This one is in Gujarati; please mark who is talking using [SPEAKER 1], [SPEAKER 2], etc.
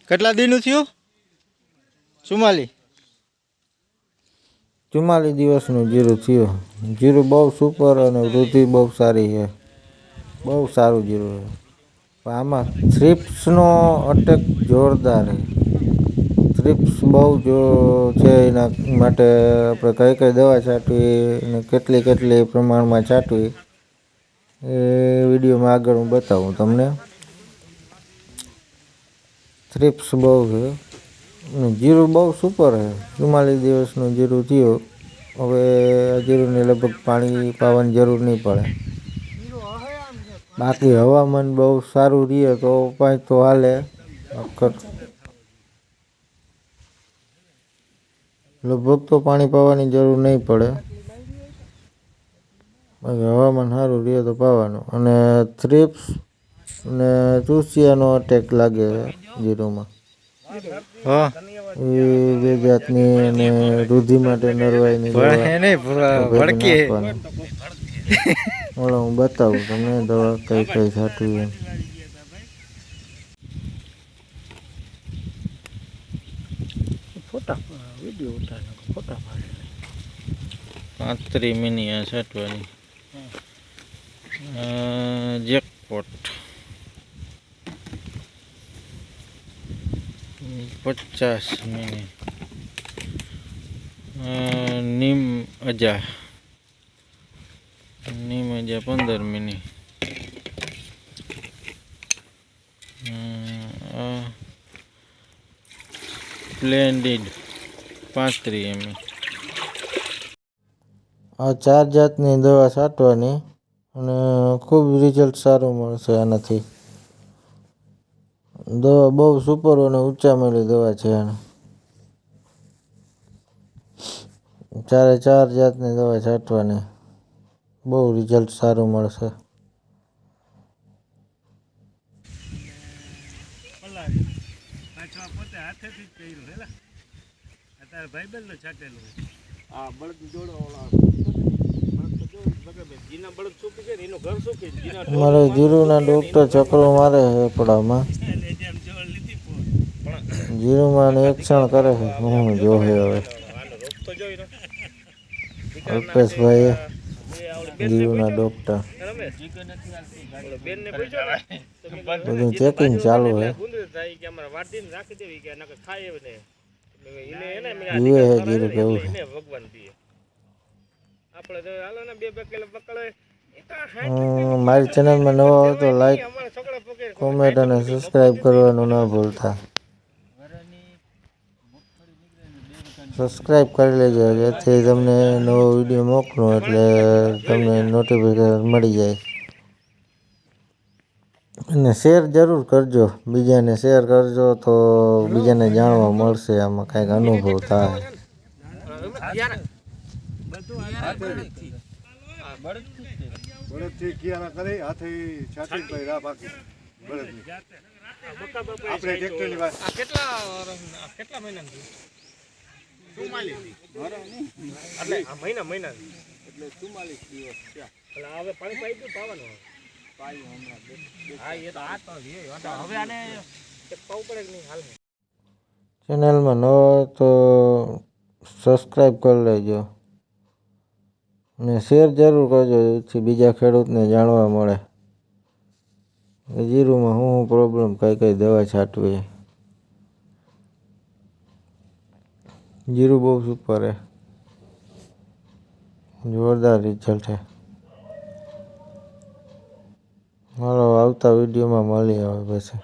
[SPEAKER 1] કેટલા દિનનું થયું?
[SPEAKER 2] 44 દિવસનું જીરું થયું. જીરું બહુ સુપર અને વૃદ્ધિ બહુ સારી છે. બહુ સારું જીરું છે. પણ આમાં થ્રિપ્સનો અટેક જોરદાર છે. થ્રિપ્સ બહુ જો છે, એના માટે આપણે કઈ દવા છાંટવી અને કેટલી પ્રમાણમાં છાંટવી એ વિડીયોમાં આગળ હું બતાવું તમને. થ્રિપ્સ બહુ છે. જીરું બહુ સુપર છે. 44 દિવસનું જીરું થયું. હવે આ જીરુંને લગભગ પાણી પાવાની જરૂર નહીં પડે. બાકી હવામાન બહુ સારું રહે તો પાંચ તો હાલે. લગભગ તો પાણી પાવાની જરૂર નહીં પડે. બાકી હવામાન સારું રહે તો પાવાનું. અને થ્રિપ્સ ને ચૂસિયાનો અટેક લાગે જીરુંમાં.
[SPEAKER 1] હા
[SPEAKER 2] એ બે જાતની અને વૃદ્ધિ માટે નરવાઈની દવા ભેગી નાખવાની. ઓલો હું બતાવું તમને દવા કઈ છાંટવી એમ.
[SPEAKER 1] ફોટા વિડીયો ઉતાર ફોટા પાડે. 35 મિનિટ આ છાંટવાની. Jackpot 50 minute. નીમ અજા 15 મિનિટ. Splendid 35 ml.
[SPEAKER 2] આ 4 જાતની દવા છાંટવાની અને ખૂબ રિઝલ્ટ સારું મળશે આનાથી. દવા બહુ સુપર અને ઊંચા મળેલી દવા છે. ચારે 4 જાતની દવા છાંટવાની. બહુ રિઝલ્ટ સારું મળશે. મારે જીરુંના ડૉક્ટર ચક્રો મારે છે પડાવમાં. જીરુંમાં એક્શન કરે છે. હું જોહે હવે અલ્પેશભાઈ જીરુંના ડૉક્ટર બધું ચેકિંગ ચાલુ છે. જુએ છે જીરું કેવું છે. મારી ચેનલમાં નવા હોય તો લાઈક, કોમેન્ટ અને સબસ્ક્રાઈબ કરવાનું ન ભૂલતા. સબસ્ક્રાઈબ કરી લેજો જેથી તમને નવો વિડીયો મોકલું એટલે તમને નોટિફિકેશન મળી જાય. અને શેર જરૂર કરજો. બીજાને શેર કરજો તો બીજાને જાણવા મળશે. આમાં કંઈક અનુભવ થાય. બળદથી કિયારા કરી હાથે છાતી પર રા બાકી બળદની આપણે ટ્રેક્ટરની વાત કેટલા મહિનાથી 44 એટલે આ મહિના એટલે 44 દિવસ થયા. એટલે હવે પાણી પાઈ દઉં પાવાનું પાયું હમણાં હા એ તો આ તો હવે આને એક પાવ પડે કે નહીં હાલ. ચેનલમાં ન હોય તો સબસ્ક્રાઈબ કરી લેજો ને શેર જરૂર કરજો જેથી બીજા ખેડૂતને જાણવા મળે જીરુંમાં શું પ્રોબ્લેમ કઈ દવા છાંટવી. જીરું બહુ સુપર છે. જોરદાર રિઝલ્ટ છે. હાલો આવતા વિડીયોમાં મળીએ હવે પછી.